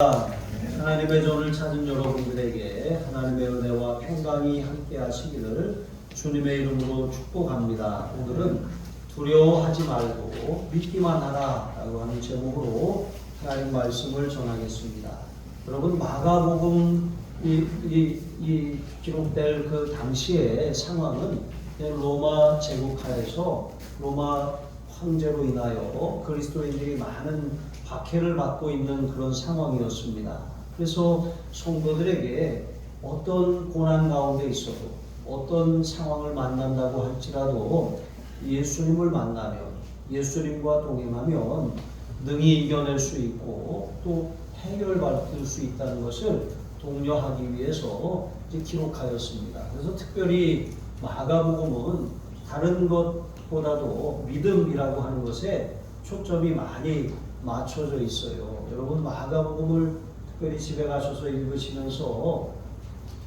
하나님의 전을 찾은 여러분들에게 하나님의 은혜와 평강이 함께 하시기를 주님의 이름으로 축복합니다. 오늘은 두려워하지 말고 믿기만 하라 라고 하는 제목으로 하나님 말씀을 전하겠습니다. 여러분, 마가복음 이 기록될 그 당시의 상황은 로마 제국하에서 로마 황제로 인하여 그리스도인들이 많은 박해를 받고 있는 그런 상황이었습니다. 그래서 성도들에게 어떤 고난 가운데 있어도 어떤 상황을 만난다고 할지라도 예수님을 만나면, 예수님과 동행하면 능히 이겨낼 수 있고 또 해결받을 수 있다는 것을 독려하기 위해서 기록하였습니다. 그래서 특별히 마가복음은 다른 것보다도 믿음이라고 하는 것에 초점이 많이 맞춰져 있어요. 여러분, 마가복음을 특별히 집에 가셔서 읽으시면서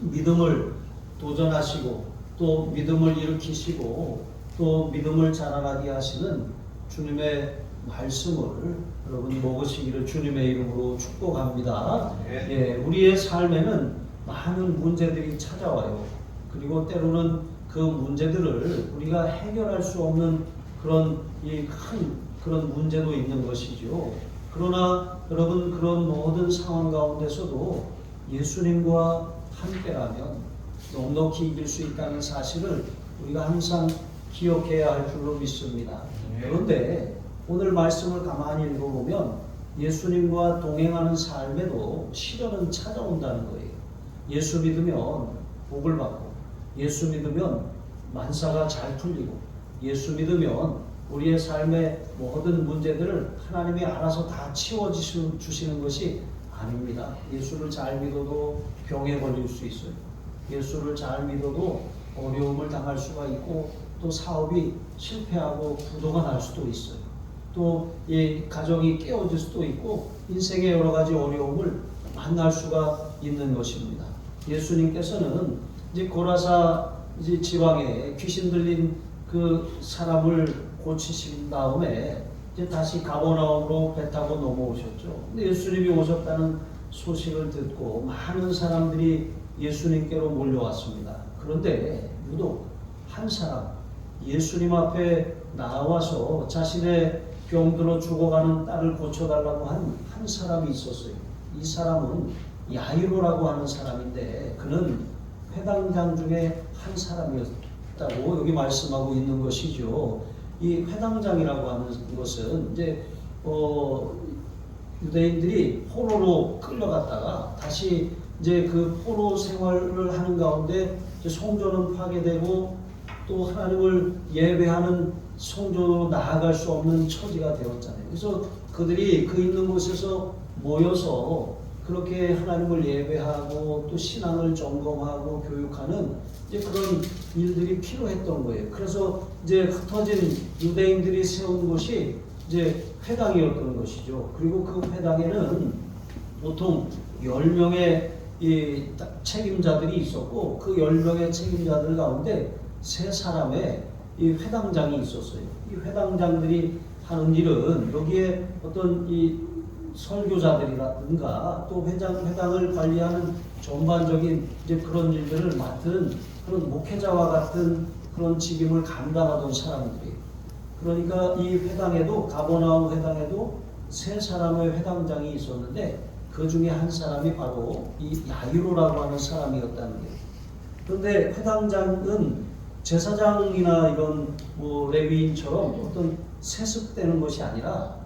믿음을 도전하시고 또 믿음을 일으키시고 또 믿음을 자라나게 하시는 주님의 말씀을 여러분 먹으시기를 주님의 이름으로 축복합니다. 예, 우리의 삶에는 많은 문제들이 찾아와요. 그리고 때로는 그 문제들을 우리가 해결할 수 없는 그런 큰 그런 문제도 있는 것이죠. 그러나 여러분, 그런 모든 상황 가운데서도 예수님과 함께라면 넉넉히 이길 수 있다는 사실을 우리가 항상 기억해야 할 줄로 믿습니다. 그런데 오늘 말씀을 가만히 읽어보면 예수님과 동행하는 삶에도 시련은 찾아온다는 거예요. 예수 믿으면 복을 받고, 예수 믿으면 만사가 잘 풀리고, 예수 믿으면 우리의 삶의 모든 문제들을 하나님이 알아서 다 치워주시는 것이 아닙니다. 예수를 잘 믿어도 병에 걸릴 수 있어요. 예수를 잘 믿어도 어려움을 당할 수가 있고 또 사업이 실패하고 부도가 날 수도 있어요. 또 이 가정이 깨어질 수도 있고 인생의 여러 가지 어려움을 만날 수가 있는 것입니다. 예수님께서는 이제 고라사 지방에 귀신 들린 그 사람을 고치신 다음에 이제 다시 가버나움으로 배 타고 넘어오셨죠. 근데 예수님이 오셨다는 소식을 듣고 많은 사람들이 예수님께로 몰려왔습니다. 그런데 유독 한 사람, 예수님 앞에 나와서 자신의 병들어 죽어가는 딸을 고쳐달라고 한 사람이 있었어요. 이 사람은 야이로라고 하는 사람인데 그는 회당장 중에 한 사람이었다고 여기 말씀하고 있는 것이죠. 이 회당장이라고 하는 것은 이제 유대인들이 포로로 끌려갔다가 다시 이제 그 포로 생활을 하는 가운데 성전은 파괴되고 또 하나님을 예배하는 성전으로 나아갈 수 없는 처지가 되었잖아요. 그래서 그들이 그 있는 곳에서 모여서 그렇게 하나님을 예배하고 또 신앙을 점검하고 교육하는 이제 그런 일들이 필요했던 거예요. 그래서 이제 흩어진 유대인들이 세운 곳이 이제 회당이었던 것이죠. 그리고 그 회당에는 보통 10명의 이 책임자들이 있었고 그 10명의 책임자들 가운데 3사람의 이 회당장이 있었어요. 이 회당장들이 하는 일은 여기에 어떤 이 설교자들이라든가 또 회당을 관리하는 전반적인 이제 그런 일들을 맡은 그런 목회자와 같은 그런 직임을 감당하던 사람들이. 그러니까 이 회당에도 가버나움 회당에도 3사람의 회당장이 있었는데 그 중에 한 사람이 바로 이 야이로라고 하는 사람이었다는 거예요. 그런데 회당장은 제사장이나 이런 레위인처럼 어떤 세습되는 것이 아니라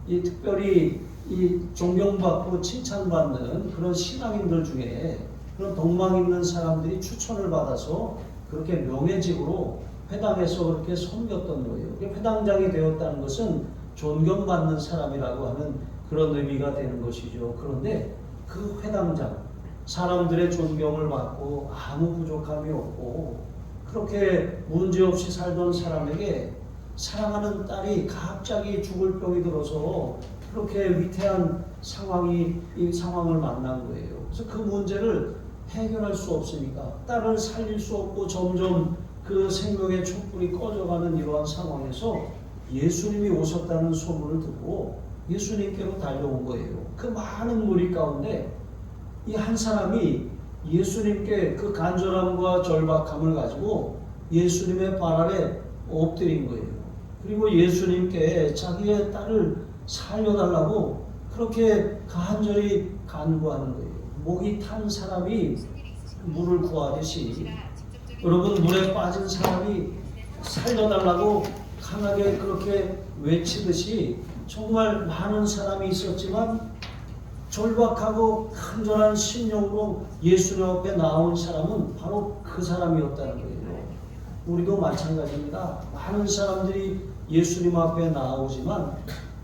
이 특별히 이 존경받고 칭찬받는 그런 신앙인들 중에 그런 덕망 있는 사람들이 추천을 받아서 그렇게 명예직으로 회당에서 그렇게 섬겼던 거예요. 회당장이 되었다는 것은 존경받는 사람이라고 하는 그런 의미가 되는 것이죠. 그런데 그 회당장, 사람들의 존경을 받고 아무 부족함이 없고 그렇게 문제없이 살던 사람에게 사랑하는 딸이 갑자기 죽을 병이 들어서 그렇게 위태한 이 상황을 만난 거예요. 그래서 그 문제를 해결할 수 없으니까 딸을 살릴 수 없고 점점 그 생명의 촛불이 꺼져가는 이러한 상황에서 예수님이 오셨다는 소문을 듣고 예수님께로 달려온 거예요. 그 많은 무리 가운데 이 한 사람이 예수님께 그 간절함과 절박함을 가지고 예수님의 발 아래 엎드린 거예요. 그리고 예수님께 자기의 딸을 살려달라고 그렇게 간절히 간구하는 거예요. 목이 탄 사람이 물을 구하듯이 여러분, 물에 빠진 사람이 살려달라고 강하게 그렇게 외치듯이 정말 많은 사람이 있었지만 절박하고 간절한 심령으로 예수님 앞에 나온 사람은 바로 그 사람이었다는 거예요. 우리도 마찬가지입니다. 많은 사람들이 예수님 앞에 나오지만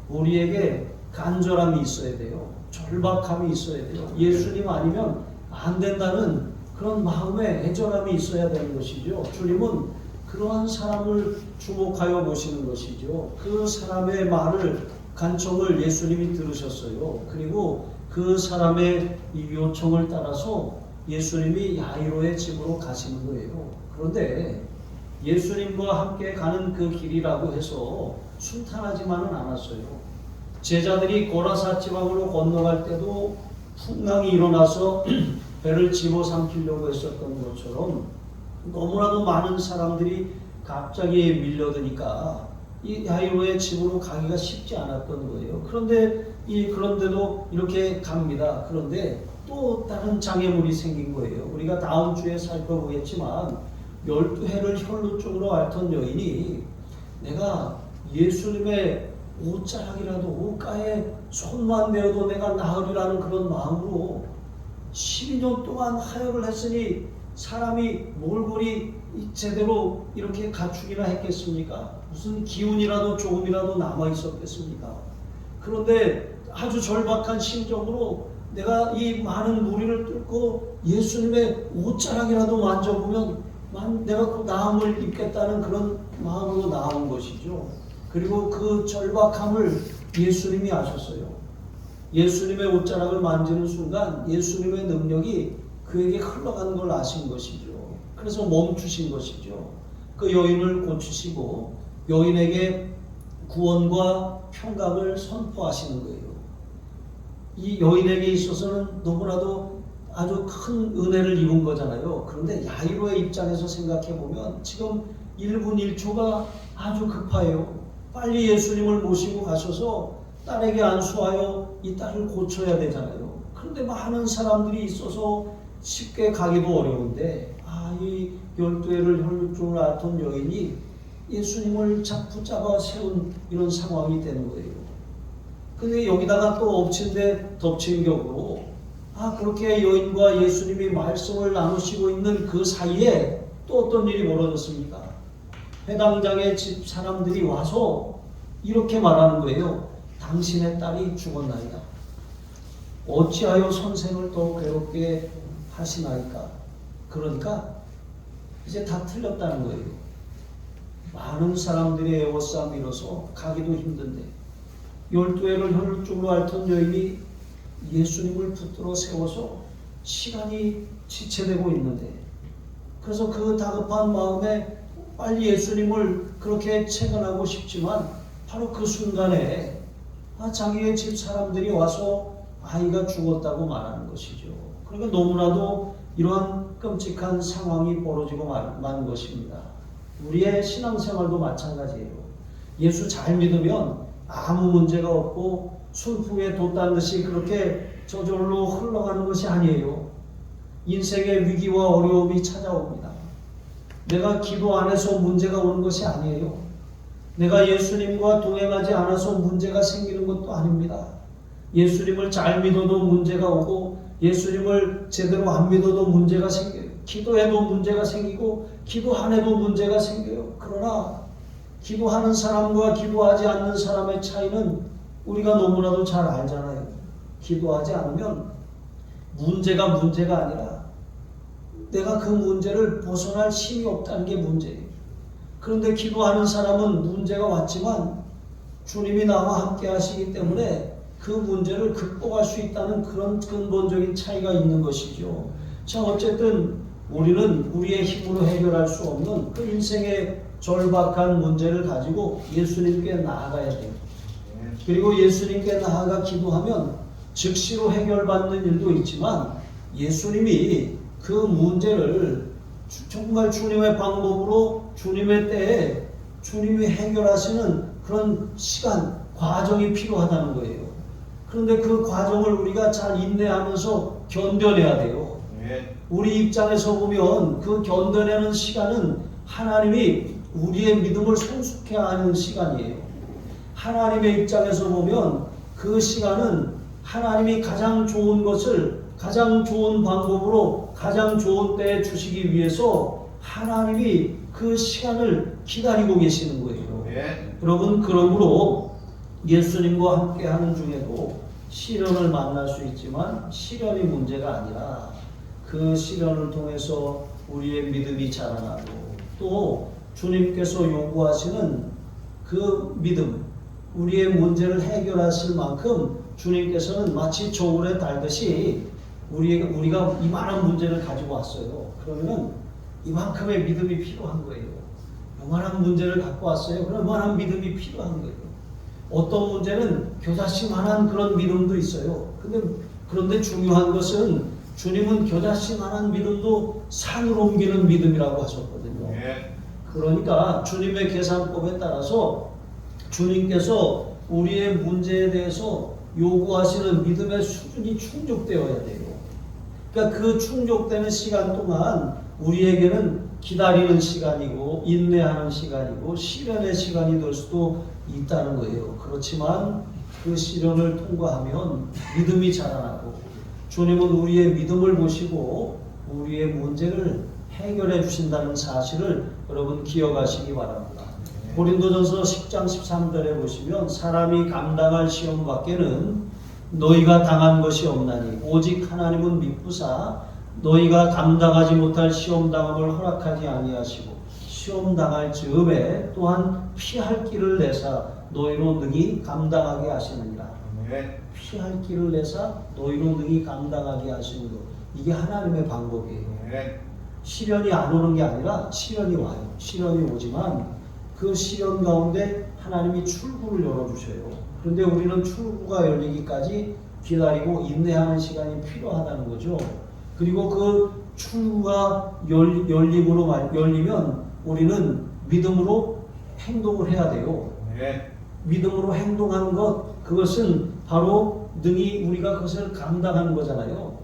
우리에게 간절함이 있어야 돼요. 절박함이 있어야 돼요. 예수님 아니면 안 된다는 그런 마음의 애절함이 있어야 되는 것이죠. 주님은 그러한 사람을 주목하여 보시는 것이죠. 그 사람의 말을, 간청을 예수님이 들으셨어요. 그리고 그 사람의 이 요청을 따라서 예수님이 야이로의 집으로 가시는 거예요. 그런데 예수님과 함께 가는 그 길이라고 해서 순탄하지만은 않았어요. 제자들이 고라사 지방으로 건너갈 때도 풍랑이 일어나서 배를 집어삼키려고 했었던 것처럼 너무나도 많은 사람들이 갑자기 밀려드니까 이 야이로의 집으로 가기가 쉽지 않았던 거예요. 그런데도 이렇게 갑니다. 그런데 또 다른 장애물이 생긴 거예요. 우리가 다음 주에 살펴보겠지만 12해를 혈루 쪽으로 앓던 여인이 내가 예수님의 옷자락이라도 옷가에 손만 대어도 내가 나으리라는 그런 마음으로 12년 동안 하혈을 했으니 사람이 몰골이 제대로 이렇게 갖추기나 했겠습니까? 무슨 기운이라도 조금이라도 남아 있었겠습니까? 그런데 아주 절박한 심정으로 내가 이 많은 무리를 뚫고 예수님의 옷자락이라도 만져보면 내가 그 나음을 입겠다는 그런 마음으로 나온 것이죠. 그리고 그 절박함을 예수님이 아셨어요. 예수님의 옷자락을 만지는 순간 예수님의 능력이 그에게 흘러가는 걸 아신 것이죠. 그래서 멈추신 것이죠. 그 여인을 고치시고 여인에게 구원과 평강을 선포하시는 거예요. 이 여인에게 있어서는 너무나도 아주 큰 은혜를 입은 거잖아요. 그런데 야이로의 입장에서 생각해 보면 지금 1분 1초가 아주 급해요. 빨리 예수님을 모시고 가셔서 딸에게 안수하여 이 딸을 고쳐야 되잖아요. 그런데 많은 사람들이 있어서 쉽게 가기도 어려운데 이 12해를 혈루증을 앓던 여인이 예수님을 붙잡아 세운 이런 상황이 되는 거예요. 근데 여기다가 또 엎친 데 덮친 격으로 그렇게 여인과 예수님이 말씀을 나누시고 있는 그 사이에 또 어떤 일이 벌어졌습니까? 회당장의 집 사람들이 와서 이렇게 말하는 거예요. 당신의 딸이 죽었나이다. 어찌하여 선생을 더 괴롭게 하시나이까? 그러니까 이제 다 틀렸다는 거예요. 많은 사람들이 에워싸 밀어서 가기도 힘든데 12해를 혈루증으로 앓던 여인이 예수님을 붙들어 세워서 시간이 지체되고 있는데 그래서 그 다급한 마음에 빨리 예수님을 그렇게 채근하고 싶지만 바로 그 순간에 자기의 집 사람들이 와서 아이가 죽었다고 말하는 것이죠. 그러니까 너무나도 이러한 끔찍한 상황이 벌어지고 만 것입니다. 우리의 신앙생활도 마찬가지예요. 예수 잘 믿으면 아무 문제가 없고 순풍에 돛단 듯이 그렇게 저절로 흘러가는 것이 아니에요. 인생의 위기와 어려움이 찾아옵니다. 내가 기도 안 해서 문제가 오는 것이 아니에요. 내가 예수님과 동행하지 않아서 문제가 생기는 것도 아닙니다. 예수님을 잘 믿어도 문제가 오고 예수님을 제대로 안 믿어도 문제가 생겨요. 기도해도 문제가 생기고 기도 안 해도 문제가 생겨요. 그러나 기도하는 사람과 기도하지 않는 사람의 차이는 우리가 너무나도 잘 알잖아요. 기도하지 않으면 문제가 아니라 내가 그 문제를 벗어날 힘이 없다는 게 문제예요. 그런데 기도하는 사람은 문제가 왔지만 주님이 나와 함께 하시기 때문에 그 문제를 극복할 수 있다는 그런 근본적인 차이가 있는 것이죠. 자, 어쨌든 우리는 우리의 힘으로 해결할 수 없는 그 인생의 절박한 문제를 가지고 예수님께 나아가야 돼요. 그리고 예수님께 나아가 기도하면 즉시로 해결받는 일도 있지만 예수님이 그 문제를 정말 주님의 방법으로 주님의 때에 주님이 해결하시는 그런 시간, 과정이 필요하다는 거예요. 그런데 그 과정을 우리가 잘 인내하면서 견뎌내야 돼요. 우리 입장에서 보면 그 견뎌내는 시간은 하나님이 우리의 믿음을 성숙해 하는 시간이에요. 하나님의 입장에서 보면 그 시간은 하나님이 가장 좋은 것을 가장 좋은 방법으로 가장 좋은 때에 주시기 위해서 하나님이 그 시간을 기다리고 계시는 거예요. 여러분, 그러므로 예수님과 함께 하는 중에도 시련을 만날 수 있지만 시련이 문제가 아니라 그 시련을 통해서 우리의 믿음이 자라나고 또 주님께서 요구하시는 그 믿음, 우리의 문제를 해결하실 만큼 주님께서는 마치 저울에 달듯이 우리가 이만한 문제를 가지고 왔어요. 그러면 이만큼의 믿음이 필요한 거예요. 이만한 문제를 갖고 왔어요. 그럼 이만한 믿음이 필요한 거예요. 어떤 문제는 겨자씨만한 그런 믿음도 있어요. 그런데 중요한 것은 주님은 겨자씨만한 믿음도 산으로 옮기는 믿음이라고 하셨거든요. 그러니까 주님의 계산법에 따라서 주님께서 우리의 문제에 대해서 요구하시는 믿음의 수준이 충족되어야 돼요. 그러니까 그 충족되는 시간 동안 우리에게는 기다리는 시간이고 인내하는 시간이고 시련의 시간이 될 수도 있다는 거예요. 그렇지만 그 시련을 통과하면 믿음이 자라나고 주님은 우리의 믿음을 보시고 우리의 문제를 해결해 주신다는 사실을 여러분 기억하시기 바랍니다. 고린도전서 10장 13절에 보시면 사람이 감당할 시험 밖에는 너희가 당한 것이 없나니 오직 하나님은 미쁘사 너희가 감당하지 못할 시험 당함을 허락하지 아니하시고 시험 당할 즈음에 또한 피할 길을 내사 너희로 능히 감당하게 하시느니라. 피할 길을 내사 너희로 능히 감당하게 하시는 것, 이게 하나님의 방법이에요. 시련이 안 오는 게 아니라 시련이 와요. 시련이 오지만 그 시련 가운데 하나님이 출구를 열어주셔요. 그런데 우리는 출구가 열리기까지 기다리고 인내하는 시간이 필요하다는 거죠. 그리고 그 출구가 열리면 우리는 믿음으로 행동을 해야 돼요. 믿음으로 행동하는 것, 그것은 바로 능히 우리가 그것을 감당하는 거잖아요.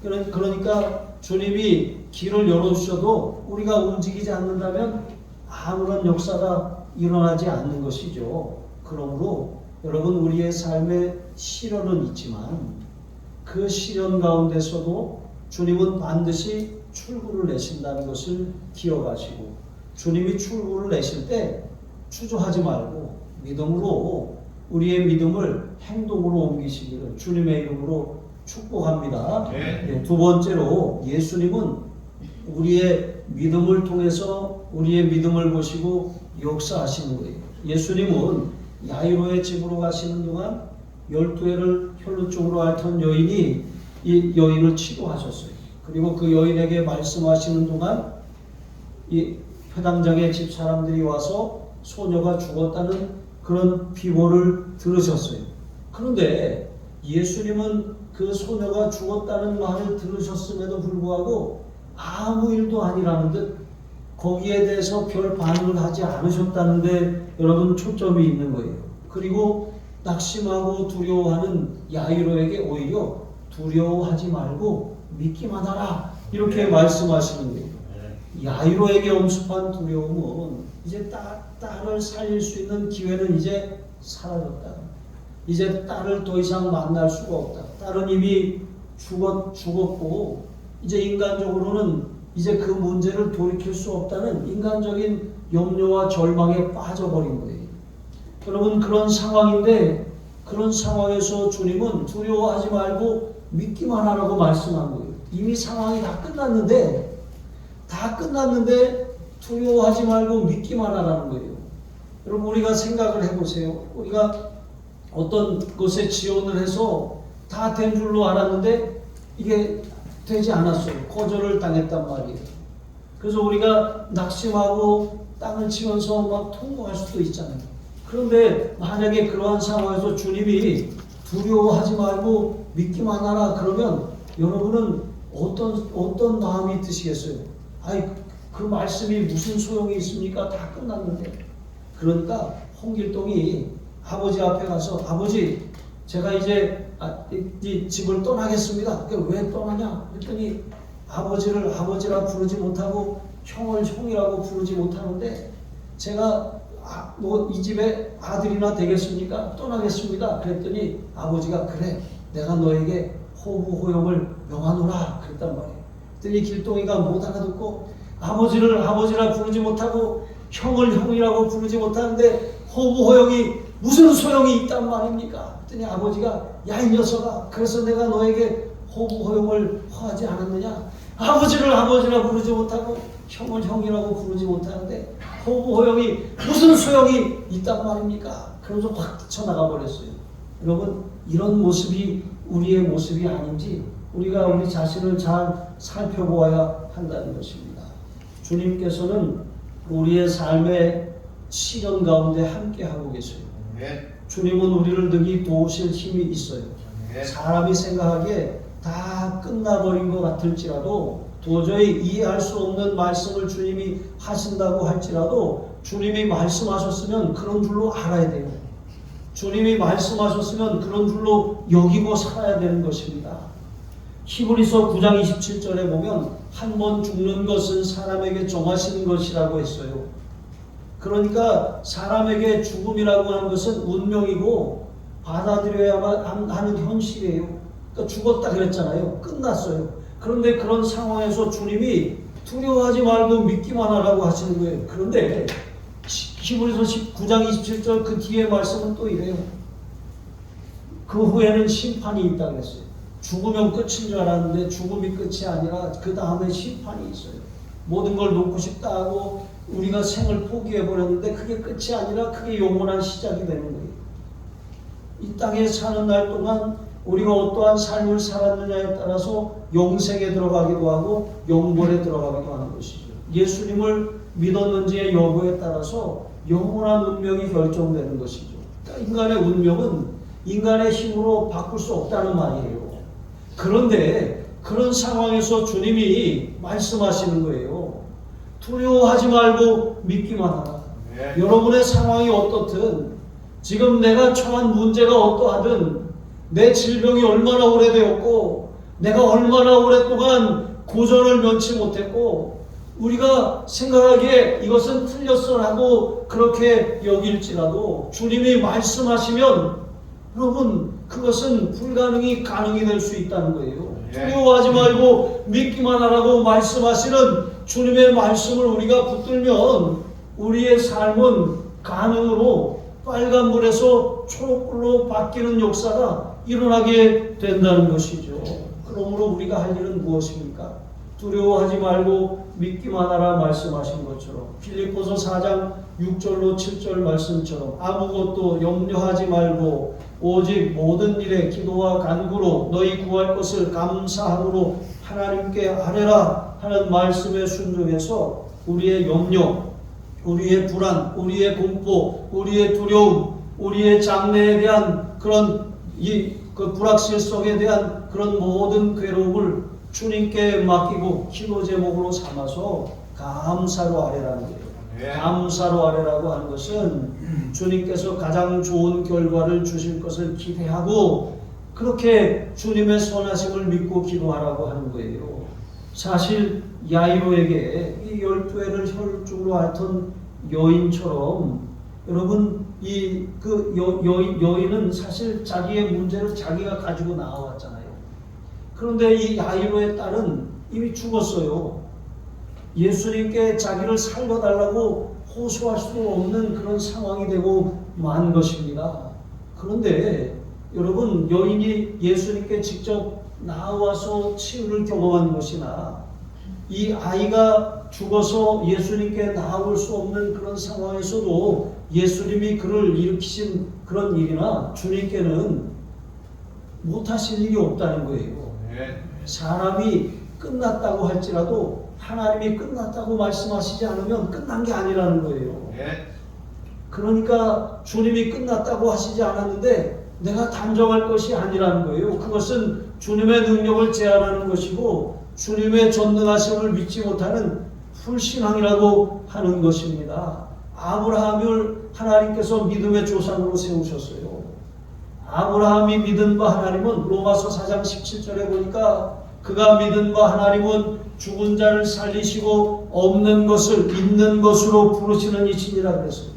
그러니까 주님이 길을 열어주셔도 우리가 움직이지 않는다면 아무런 역사가 일어나지 않는 것이죠. 그러므로 여러분, 우리의 삶에 시련은 있지만 그 시련 가운데서도 주님은 반드시 출구를 내신다는 것을 기억하시고 주님이 출구를 내실 때 주저하지 말고 믿음으로 우리의 믿음을 행동으로 옮기시기를 주님의 이름으로 축복합니다. 두 번째로 예수님은 우리의 믿음을 통해서 우리의 믿음을 보시고 역사하시는 거예요. 예수님은 야이로의 집으로 가시는 동안 12회를 혈루증으로 앓던 여인이 이 여인을 치료하셨어요. 그리고 그 여인에게 말씀하시는 동안 이 회당장의 집 사람들이 와서 소녀가 죽었다는 그런 비보를 들으셨어요. 그런데 예수님은 그 소녀가 죽었다는 말을 들으셨음에도 불구하고 아무 일도 아니라는 듯 거기에 대해서 별 반응을 하지 않으셨다는데 여러분, 초점이 있는 거예요. 그리고 낙심하고 두려워하는 야이로에게 오히려 두려워하지 말고 믿기만 하라, 이렇게 말씀하시는 거예요. 야이로에게 엄습한 두려움은 이제 딸을 살릴 수 있는 기회는 이제 사라졌다. 이제 딸을 더 이상 만날 수가 없다. 딸은 이미 죽었고 이제 인간적으로는 이제 그 문제를 돌이킬 수 없다는 인간적인 염려와 절망에 빠져버린 거예요. 여러분, 그런 상황인데 그런 상황에서 주님은 두려워하지 말고 믿기만 하라고 말씀한 거예요. 이미 상황이 다 끝났는데 두려워하지 말고 믿기만 하라는 거예요. 여러분, 우리가 생각을 해보세요. 우리가 어떤 것에 지원을 해서 다 된 줄로 알았는데 이게 되지 않았어요. 거절을 당했단 말이에요. 그래서 우리가 낙심하고 땅을 치면서 막 통곡할 수도 있잖아요. 그런데 만약에 그러한 상황에서 주님이 두려워하지 말고 믿기만 하라 그러면 여러분은 어떤 마음이 드시겠어요? 아이, 그 말씀이 무슨 소용이 있습니까? 다 끝났는데. 그러니까 홍길동이 아버지 앞에 가서 아버지 제가 이제 이 집을 떠나겠습니다. 왜 떠나냐? 그랬더니 아버지를 아버지라 부르지 못하고 형을 형이라고 부르지 못하는데 제가 뭐 이 집에 아들이나 되겠습니까? 떠나겠습니다. 그랬더니 아버지가 그래 내가 너에게 호부호용을 명하노라 그랬단 말이에요. 그랬더니 길동이가 못 알아듣고 아버지를 아버지라 부르지 못하고 형을 형이라고 부르지 못하는데 호부호용이 무슨 소용이 있단 말입니까? 그랬더니 아버지가 야 이 녀석아 그래서 내가 너에게 호부호용을 허하지 않았느냐? 아버지를 아버지라 부르지 못하고 형을 형이라고 부르지 못하는데 호부호용이 무슨 소용이 있단 말입니까? 그러면서 확 뛰쳐나가 버렸어요. 여러분 이런 모습이 우리의 모습이 아닌지 우리가 우리 자신을 잘 살펴보아야 한다는 것입니다. 주님께서는 우리의 삶의 시련 가운데 함께하고 계세요. 주님은 우리를 능히 도우실 힘이 있어요. 사람이 생각하기에 다 끝나버린 것 같을지라도 도저히 이해할 수 없는 말씀을 주님이 하신다고 할지라도 주님이 말씀하셨으면 그런 줄로 알아야 돼요. 주님이 말씀하셨으면 그런 줄로 여기고 살아야 되는 것입니다. 히브리서 9장 27절에 보면 한 번 죽는 것은 사람에게 정하시는 것이라고 했어요. 그러니까 사람에게 죽음이라고 하는 것은 운명이고 받아들여야만 하는 현실이에요. 그러니까 죽었다 그랬잖아요. 끝났어요. 그런데 그런 상황에서 주님이 두려워하지 말고 믿기만 하라고 하시는 거예요. 그런데 히브리서 9장 27절 그 뒤에 말씀은 또 이래요. 그 후에는 심판이 있다고 했어요. 죽으면 끝인 줄 알았는데 죽음이 끝이 아니라 그 다음에 심판이 있어요. 모든 걸 놓고 싶다 하고 우리가 생을 포기해버렸는데 그게 끝이 아니라 그게 영원한 시작이 되는 거예요. 이 땅에 사는 날 동안 우리가 어떠한 삶을 살았느냐에 따라서 영생에 들어가기도 하고 영벌에 들어가기도 하는 것이죠. 예수님을 믿었는지의 여부에 따라서 영원한 운명이 결정되는 것이죠. 그러니까 인간의 운명은 인간의 힘으로 바꿀 수 없다는 말이에요. 그런데 그런 상황에서 주님이 말씀하시는 거예요. 두려워하지 말고 믿기만 하라. 여러분의 상황이 어떻든 지금 내가 처한 문제가 어떠하든 내 질병이 얼마나 오래되었고 내가 얼마나 오랫동안 고전을 면치 못했고 우리가 생각하기에 이것은 틀렸어라고 그렇게 여길지라도 주님이 말씀하시면 여러분 그것은 불가능이 가능이 될 수 있다는 거예요. 두려워하지 말고 믿기만 하라고 말씀하시는 주님의 말씀을 우리가 붙들면 우리의 삶은 가능으로 빨간불에서 초록불로 바뀌는 역사가 일어나게 된다는 것이죠. 그러므로 우리가 할 일은 무엇입니까? 두려워하지 말고 믿기만 하라 말씀하신 것처럼 빌립보서 4장 6절로 7절 말씀처럼 아무것도 염려하지 말고 오직 모든 일에 기도와 간구로 너희 구할 것을 감사함으로 하나님께 아뢰라 하는 말씀에 순종해서 우리의 염려, 우리의 불안, 우리의 공포, 우리의 두려움, 우리의 장래에 대한 그런 그 불확실성에 대한 그런 모든 괴로움을 주님께 맡기고 기도 제목으로 삼아서 감사로 아뢰라는 거예요. 감사로 아뢰라고 하는 것은 주님께서 가장 좋은 결과를 주실 것을 기대하고 그렇게 주님의 선하심을 믿고 기도하라고 하는 거예요. 사실 야이로에게 이 12회를 혈육으로 앓던 여인처럼 여러분 그 여인은 사실 자기의 문제를 자기가 가지고 나와왔잖아요. 그런데 이 야이로의 딸은 이미 죽었어요. 예수님께 자기를 살려달라고 호소할 수 없는 그런 상황이 되고 만 것입니다. 그런데 여러분 여인이 예수님께 직접 나와서 치유를 경험한 것이나 이 아이가 죽어서 예수님께 나올 수 없는 그런 상황에서도 예수님이 그를 일으키신 그런 일이나 주님께는 못하실 일이 없다는 거예요. 사람이 끝났다고 할지라도 하나님이 끝났다고 말씀하시지 않으면 끝난 게 아니라는 거예요. 그러니까 주님이 끝났다고 하시지 않았는데 내가 단정할 것이 아니라는 거예요. 그것은 주님의 능력을 제한하는 것이고 주님의 전능하심을 믿지 못하는 불신앙이라고 하는 것입니다. 아브라함을 하나님께서 믿음의 조상으로 세우셨어요. 아브라함이 믿은 바 하나님은 로마서 4장 17절에 보니까 그가 믿은 바 하나님은 죽은 자를 살리시고 없는 것을 있는 것으로 부르시는 이신이라 그랬어요.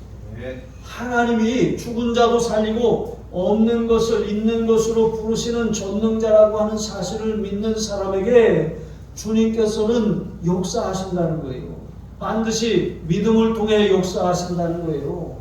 하나님이 죽은 자도 살리고 없는 것을 있는 것으로 부르시는 전능자라고 하는 사실을 믿는 사람에게 주님께서는 역사하신다는 거예요. 반드시 믿음을 통해 역사하신다는 거예요.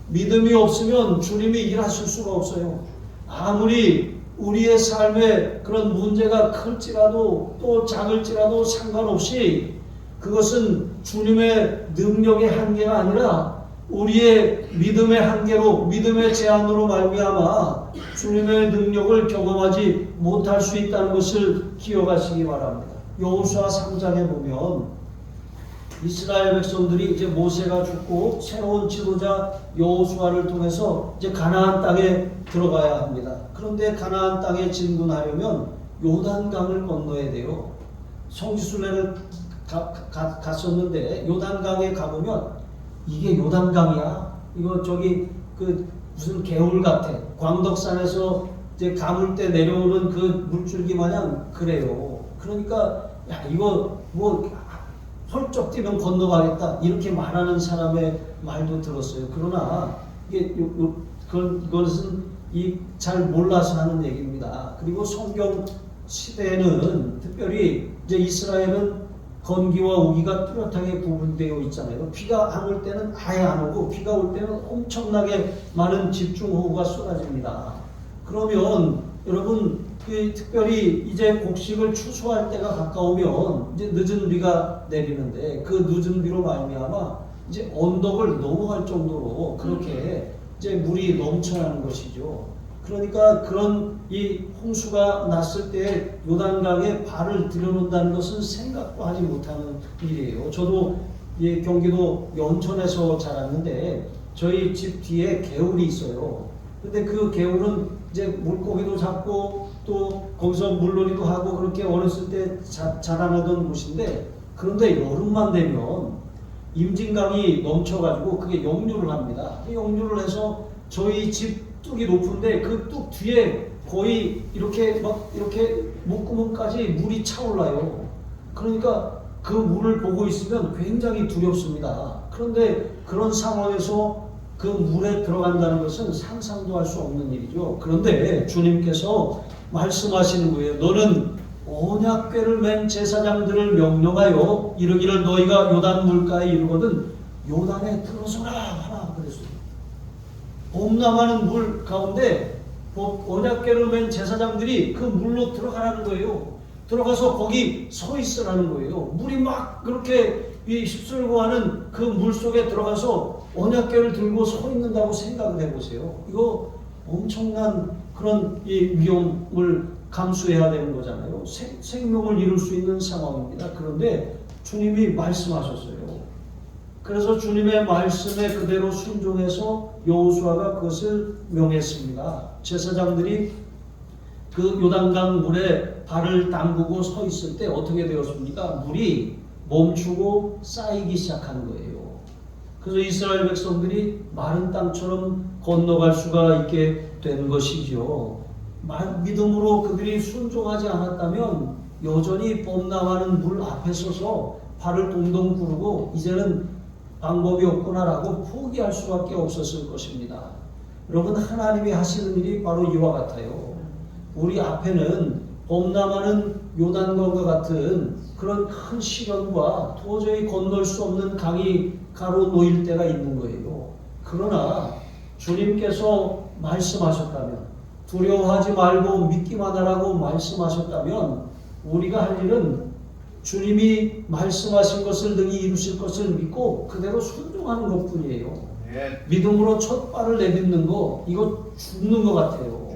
믿음이 없으면 주님이 일하실 수가 없어요. 아무리 우리의 삶에 그런 문제가 클지라도 또 작을지라도 상관없이 그것은 주님의 능력의 한계가 아니라 우리의 믿음의 한계로 믿음의 제한으로 말미암아 주님의 능력을 경험하지 못할 수 있다는 것을 기억하시기 바랍니다. 여호수아 3장에 보면 이스라엘 백성들이 이제 모세가 죽고 새로운 지도자 여호수아를 통해서 이제 가나안 땅에 들어가야 합니다. 그런데 가나안 땅에 진군하려면 요단강을 건너야 돼요. 성지순례를 갔었는데 요단강에 가보면 이게 요단강이야? 이거 저기 그 무슨 개울 같아. 광덕산에서 이제 가물 때 내려오는 그 물줄기 마냥 그래요. 그러니까 야 이거 뭐 헐쩍 뛰면 건너가겠다 이렇게 말하는 사람의 말도 들었어요. 그러나 이게 그것은 잘 몰라서 하는 얘기입니다. 그리고 성경 시대에는 특별히 이제 이스라엘은 건기와 우기가 뚜렷하게 구분되어 있잖아요. 비가 안 올 때는 아예 안 오고 비가 올 때는 엄청나게 많은 집중호우가 쏟아집니다. 그러면 여러분 특별히 이제 곡식을 추수할 때가 가까우면 이제 늦은 비가 내리는데 그 늦은 비로 말미암아 이제 언덕을 넘어갈 정도로 그렇게 이제 물이 넘쳐나는 것이죠. 그러니까 그런 이 홍수가 났을 때 요단강에 발을 들여놓는다는 것은 생각도 하지 못하는 일이에요. 저도 이 경기도 연천에서 자랐는데 저희 집 뒤에 개울이 있어요. 근데 그 개울은 이제 물고기도 잡고 또 거기서 물놀이도 하고 그렇게 어렸을 때 자라나던 곳인데 그런데 여름만 되면 임진강이 넘쳐가지고 그게 역류를 합니다. 역류를 해서 저희 집 뚝이 높은데 그 뚝 뒤에 거의 이렇게 막 이렇게 목구멍까지 물이 차올라요. 그러니까 그 물을 보고 있으면 굉장히 두렵습니다. 그런데 그런 상황에서 그 물에 들어간다는 것은 상상도 할 수 없는 일이죠. 그런데 주님께서 말씀하시는 거예요. 너는 언약궤를 맨 제사장들을 명령하여 이르기를 너희가 요단 물가에 이르거든 요단에 들어서라 하라 그랬어요. 범람하는 물 가운데 언약궤를 맨 제사장들이 그 물로 들어가라는 거예요. 들어가서 거기 서 있으라는 거예요. 물이 막 그렇게 휩쓸고 하는 그 물 속에 들어가서 언약궤를 들고 서 있는다고 생각을 해보세요. 이거 엄청난 그런 위험을 감수해야 되는 거잖아요. 생명을 잃을 수 있는 상황입니다. 그런데 주님이 말씀하셨어요. 그래서 주님의 말씀에 그대로 순종해서 여호수아가 그것을 명했습니다. 제사장들이 그 요단강 물에 발을 담그고 서 있을 때 어떻게 되었습니까? 물이 멈추고 쌓이기 시작한 거예요. 그래서 이스라엘 백성들이 마른 땅처럼 건너갈 수가 있게 된 것이죠. 믿음으로 그들이 순종하지 않았다면 여전히 범람하는 물 앞에 서서 발을 동동 구르고 이제는 방법이 없구나라고 포기할 수밖에 없었을 것입니다. 여러분 하나님이 하시는 일이 바로 이와 같아요. 우리 앞에는 범람하는 요단강과 같은 그런 큰 시련과 도저히 건널 수 없는 강이 가로놓일 때가 있는 거예요. 그러나 주님께서 말씀하셨다면 두려워하지 말고 믿기만 하라고 말씀하셨다면 우리가 할 일은 주님이 말씀하신 것을 능히 이루실 것을 믿고 그대로 순종하는 것뿐이에요. 믿음으로 첫 발을 내딛는 거 이거 죽는 것 같아요.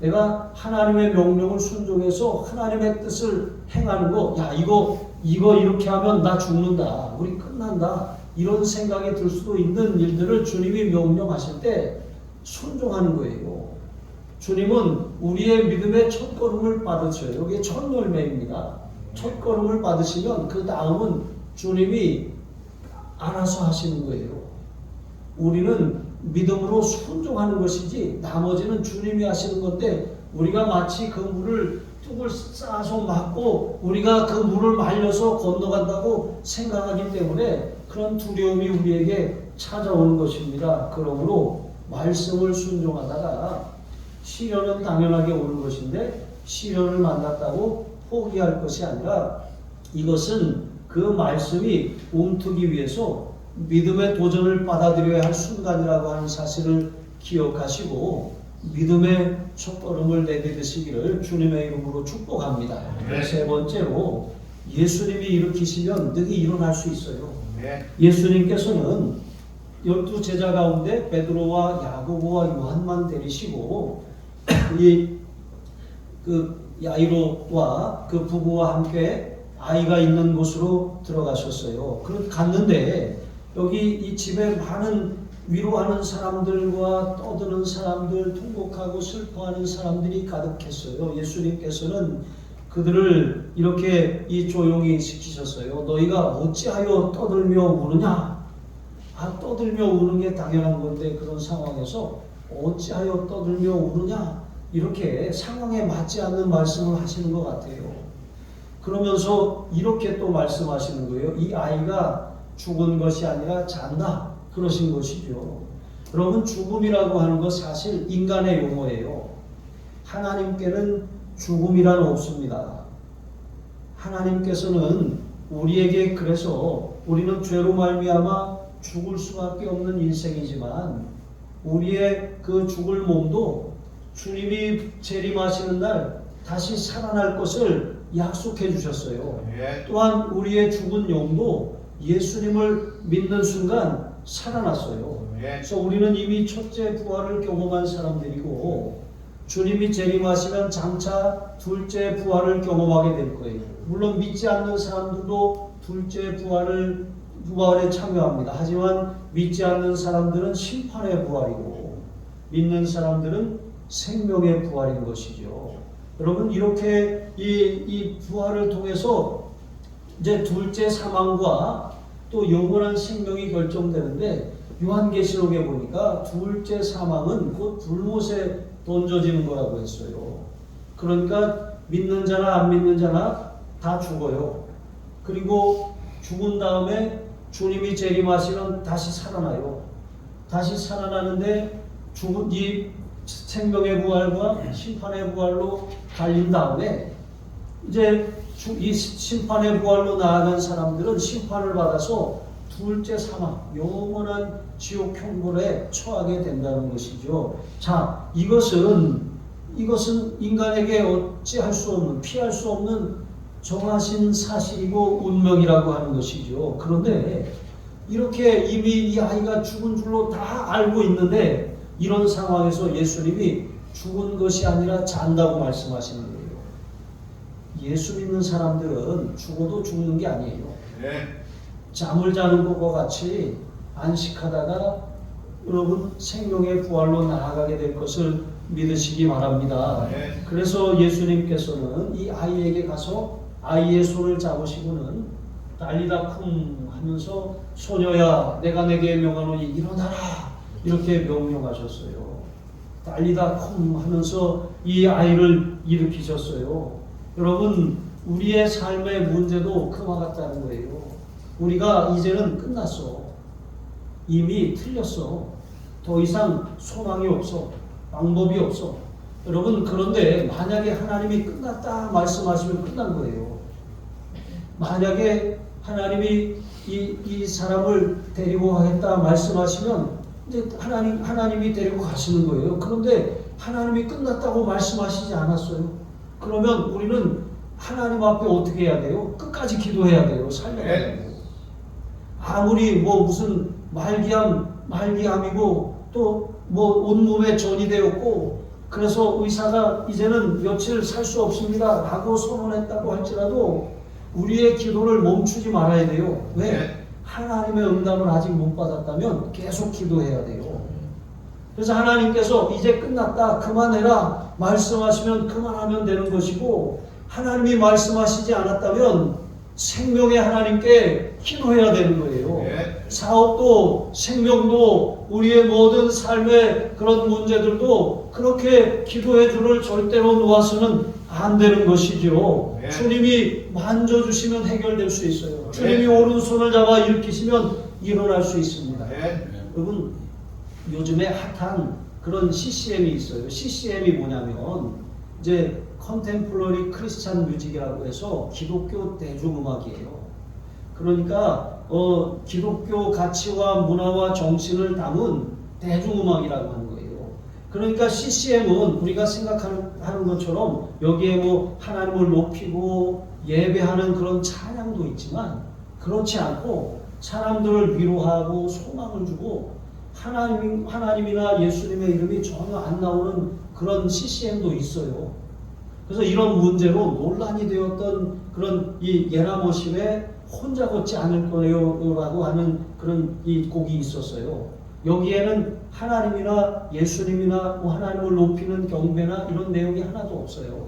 내가 하나님의 명령을 순종해서 하나님의 뜻을 행하는 거, 야 이거 이렇게 하면 나 죽는다, 우리 끝난다, 이런 생각이 들 수도 있는 일들을 주님이 명령하실 때 순종하는 거예요. 주님은 우리의 믿음의 첫걸음을 받으셔요. 이게 첫 열매입니다. 첫걸음을 받으시면 그 다음은 주님이 알아서 하시는 거예요. 우리는 믿음으로 순종하는 것이지 나머지는 주님이 하시는 건데, 우리가 마치 그 물을 뚝을 쌓아서 막고 우리가 그 물을 말려서 건너간다고 생각하기 때문에 그런 두려움이 우리에게 찾아오는 것입니다. 그러므로 말씀을 순종하다가 시련은 당연하게 오는 것인데, 시련을 만났다고 포기할 것이 아니라 이것은 그 말씀이 움트기 위해서 믿음의 도전을 받아들여야 할 순간이라고 하는 사실을 기억하시고 믿음의 첫걸음을 내딛으시기를 주님의 이름으로 축복합니다. 네. 세 번째로, 예수님이 일으키시면 능히 일어날 수 있어요. 네. 예수님께서는 12 제자 가운데 베드로와 야고보와 요한만 데리시고 그 야이로와 그 부부와 함께 아이가 있는 곳으로 들어가셨어요. 갔는데 여기 이 집에 많은 위로하는 사람들과 떠드는 사람들, 통곡하고 슬퍼하는 사람들이 가득했어요. 예수님께서는 그들을 이렇게 조용히 시키셨어요. 너희가 어찌하여 떠들며 우느냐? 떠들며 우는 게 당연한 건데 그런 상황에서 어찌하여 떠들며 우느냐? 이렇게 상황에 맞지 않는 말씀을 하시는 것 같아요. 그러면서 이렇게 또 말씀하시는 거예요. 이 아이가 죽은 것이 아니라 잔다. 그러신 것이죠. 여러분, 죽음이라고 하는 것 사실 인간의 용어예요. 하나님께는 죽음이란 없습니다. 하나님께서는 우리에게, 그래서 우리는 죄로 말미암아 죽을 수밖에 없는 인생이지만 우리의 그 죽을 몸도 주님이 재림하시는 날 다시 살아날 것을 약속해 주셨어요. 또한 우리의 죽은 영도 예수님을 믿는 순간 살아났어요. 그래서 우리는 이미 첫째 부활을 경험한 사람들이고 주님이 재림하시면 장차 둘째 부활을 경험하게 될 거예요. 물론 믿지 않는 사람들도 둘째 부활에 참여합니다. 하지만 믿지 않는 사람들은 심판의 부활이고 믿는 사람들은 생명의 부활인 것이죠. 여러분, 이렇게 이 부활을 통해서 이제 둘째 사망과 또 영원한 생명이 결정되는데, 요한계시록에 보니까 둘째 사망은 곧 불못에 던져지는 거라고 했어요. 그러니까 믿는 자나 안 믿는 자나 다 죽어요. 그리고 죽은 다음에 주님이 재림하시면 다시 살아나요. 다시 살아나는데 이 생명의 부활과 심판의 부활로 갈린 다음에 이제 이 심판의 부활로 나아간 사람들은 심판을 받아서 둘째 사망, 영원한 지옥 형벌에 처하게 된다는 것이죠. 자, 이것은 인간에게 어찌할 수 없는, 피할 수 없는 정하신 사실이고 운명이라고 하는 것이죠. 그런데 이렇게 이미 이 아이가 죽은 줄로 다 알고 있는데 이런 상황에서 예수님이 죽은 것이 아니라 잔다고 말씀하시는 거예요. 예수 믿는 사람들은 죽어도 죽는 게 아니에요. 잠을 자는 것과 같이 안식하다가 여러분 생명의 부활로 나아가게 될 것을 믿으시기 바랍니다. 그래서 예수님께서는 이 아이에게 가서 아이의 손을 잡으시고는 달리다 쿵 하면서 소녀야 내가 내게 명하노니 일어나라 이렇게 명령하셨어요. 달리다 쿵 하면서 이 아이를 일으키셨어요. 여러분, 우리의 삶의 문제도 그와 같다는 거예요. 우리가 이제는 끝났어. 이미 틀렸어. 더 이상 소망이 없어. 방법이 없어. 여러분, 그런데 만약에 하나님이 끝났다 말씀하시면 끝난 거예요. 만약에 하나님이 이 사람을 데리고 가겠다 말씀하시면 이제 하나님이 데리고 가시는 거예요. 그런데 하나님이 끝났다고 말씀하시지 않았어요. 그러면 우리는 하나님 앞에 어떻게 해야 돼요? 끝까지 기도해야 돼요. 살려야 돼요. 아무리 무슨 말기암이고 또 온몸에 전이 되었고 그래서 의사가 이제는 며칠 살 수 없습니다 라고 선언했다고 할지라도 우리의 기도를 멈추지 말아야 돼요. 왜? 하나님의 응답을 아직 못 받았다면 계속 기도해야 돼요. 그래서 하나님께서 이제 끝났다, 그만해라 말씀하시면 그만하면 되는 것이고, 하나님이 말씀하시지 않았다면 생명의 하나님께 기도해야 되는 거예요. 사업도 생명도 우리의 모든 삶의 그런 문제들도 그렇게 기도의 줄을 절대로 놓아서는 안 되는 것이죠. 주님이 만져주시면 해결될 수 있어요. 주님이 오른손을 잡아 일으키시면 일어날 수 있습니다. 여러분, 요즘에 핫한 그런 CCM이 있어요. CCM이 뭐냐면 이제 컨템포러리 크리스찬 뮤직이라고 해서 기독교 대중음악이에요. 그러니까 기독교 가치와 문화와 정신을 담은 대중음악이라고 하는 거예요. 그러니까 CCM은 우리가 생각하는 것처럼 여기에 뭐 하나님을 높이고 예배하는 그런 찬양도 있지만, 그렇지 않고 사람들을 위로하고 소망을 주고 하나님이나 예수님의 이름이 전혀 안 나오는 그런 CCM도 있어요. 그래서 이런 문제로 논란이 되었던 그런 이 예라모심의 혼자 걷지 않을 거예요 라고 하는 그런 이 곡이 있었어요. 여기에는 하나님이나 예수님이나 하나님을 높이는 경배나 이런 내용이 하나도 없어요.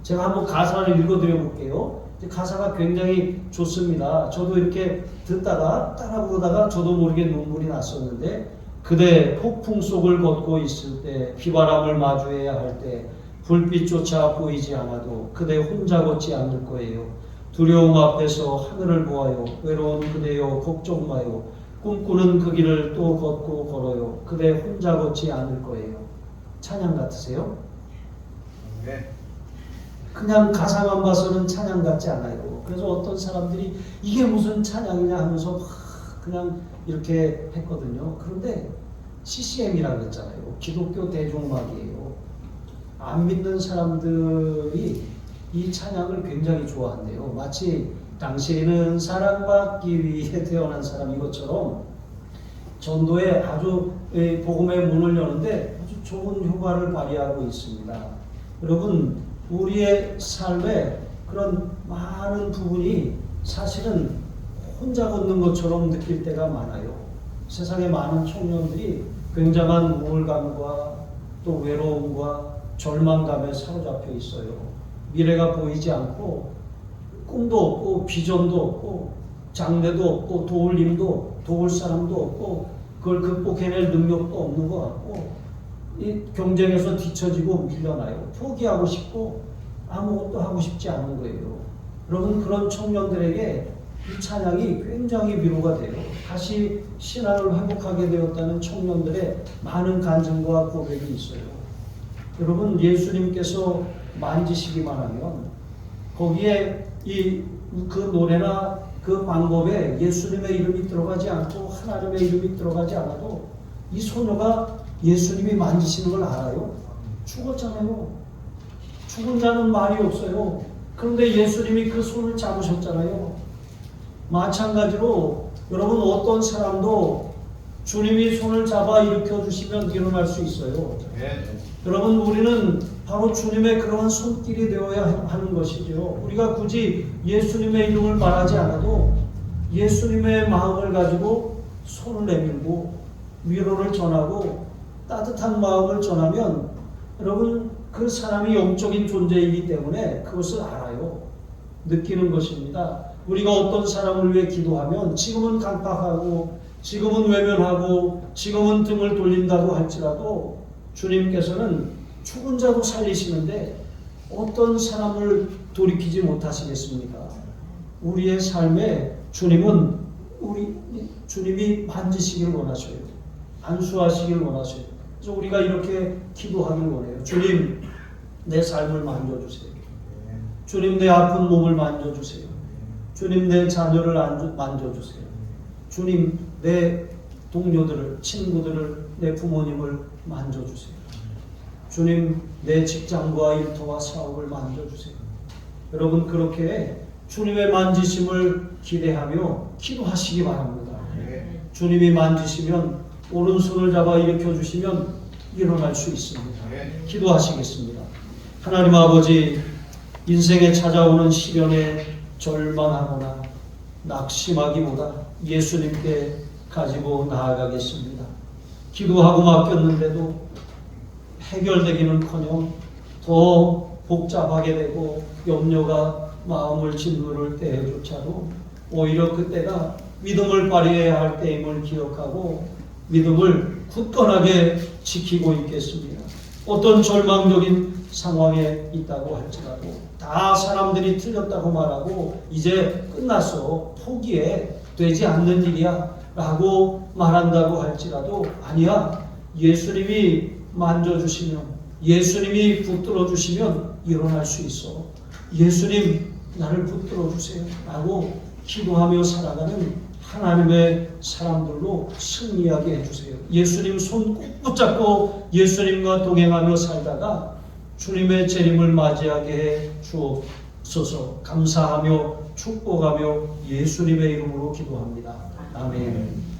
제가 한번 가사를 읽어드려 볼게요. 가사가 굉장히 좋습니다. 저도 이렇게 듣다가 따라 부르다가 저도 모르게 눈물이 났었는데, 그대 폭풍 속을 걷고 있을 때, 비바람을 마주해야 할 때, 불빛조차 보이지 않아도 그대 혼자 걷지 않을 거예요. 두려움 앞에서 하늘을 보아요. 외로운 그대여 걱정 마요. 꿈꾸는 그 길을 또 걷고 걸어요. 그대 혼자 걷지 않을 거예요. 찬양 같으세요? 네. 그냥 가사만 봐서는 찬양 같지 않아요. 그래서 어떤 사람들이 이게 무슨 찬양이냐 하면서 그냥 이렇게 했거든요. 그런데 CCM이라고 했잖아요. 기독교 대중음악이에요. 안 믿는 사람들이 이 찬양을 굉장히 좋아한대요. 마치 당신은 사랑받기 위해 태어난 사람인 것처럼 전도에 아주 복음의 문을 여는데 아주 좋은 효과를 발휘하고 있습니다. 여러분, 우리의 삶에 그런 많은 부분이 사실은 혼자 걷는 것처럼 느낄 때가 많아요. 세상의 많은 청년들이 굉장한 우울감과 또 외로움과 절망감에 사로잡혀 있어요. 미래가 보이지 않고 꿈도 없고 비전도 없고 장래도 없고 도울 힘도 도울 사람도 없고 그걸 극복해낼 능력도 없는 것 같고, 이 경쟁에서 뒤처지고 밀려나요. 포기하고 싶고 아무것도 하고 싶지 않은 거예요. 여러분, 그런 청년들에게 이 찬양이 굉장히 위로가 돼요. 다시 신앙을 회복하게 되었다는 청년들의 많은 간증과 고백이 있어요. 여러분, 예수님께서 만지시기만 하면 거기에 그 노래나 그 방법에 예수님의 이름이 들어가지 않고 하나님의 이름이 들어가지 않아도 이 소녀가 예수님이 만지시는 걸 알아요. 죽었잖아요. 죽은 자는 말이 없어요. 그런데 예수님이 그 손을 잡으셨잖아요. 마찬가지로 여러분, 어떤 사람도 주님이 손을 잡아 일으켜 주시면 일어날 수 있어요. 여러분, 우리는 바로 주님의 그러한 손길이 되어야 하는 것이죠. 우리가 굳이 예수님의 이름을 말하지 않아도 예수님의 마음을 가지고 손을 내밀고 위로를 전하고 따뜻한 마음을 전하면 여러분, 그 사람이 영적인 존재이기 때문에 그것을 알아요. 느끼는 것입니다. 우리가 어떤 사람을 위해 기도하면 지금은 강팍하고 지금은 외면하고 지금은 등을 돌린다고 할지라도 주님께서는 죽은 자도 살리시는데 어떤 사람을 돌이키지 못하시겠습니까? 우리의 삶에 주님이 만지시길 원하셔요. 안수하시길 원하셔요. 그래서 우리가 이렇게 기도하길 원해요. 주님, 내 삶을 만져주세요. 주님, 내 아픈 몸을 만져주세요. 주님, 내 자녀를 만져주세요. 주님, 내 동료들을, 친구들을, 내 부모님을 만져주세요. 주님, 내 직장과 일터와 사업을 만져주세요. 여러분, 그렇게 주님의 만지심을 기대하며 기도하시기 바랍니다. 주님이 만지시면, 오른손을 잡아 일으켜 주시면 일어날 수 있습니다. 기도하시겠습니다. 하나님 아버지, 인생에 찾아오는 시련에 절망하거나 낙심하기보다 예수님께 가지고 나아가겠습니다. 기도하고 맡겼는데도 해결되기는커녕 더 복잡하게 되고 염려가 마음을 짓누를 때조차도 오히려 그때가 믿음을 발휘해야 할 때임을 기억하고 믿음을 굳건하게 지키고 있겠습니다. 어떤 절망적인 상황에 있다고 할지라도 다 사람들이 틀렸다고 말하고 이제 끝났어, 포기해, 되지 않는 일이야 라고 말한다고 할지라도 아니야, 예수님이 만져주시면, 예수님이 붙들어 주시면 일어날 수 있어. 예수님 나를 붙들어 주세요 라고 기도하며 살아가는 하나님의 사람들로 승리하게 해주세요. 예수님 손 꼭 붙잡고 예수님과 동행하며 살다가 주님의 재림을 맞이하게 해 주옵소서. 감사하며 축복하며 예수님의 이름으로 기도합니다. 아멘.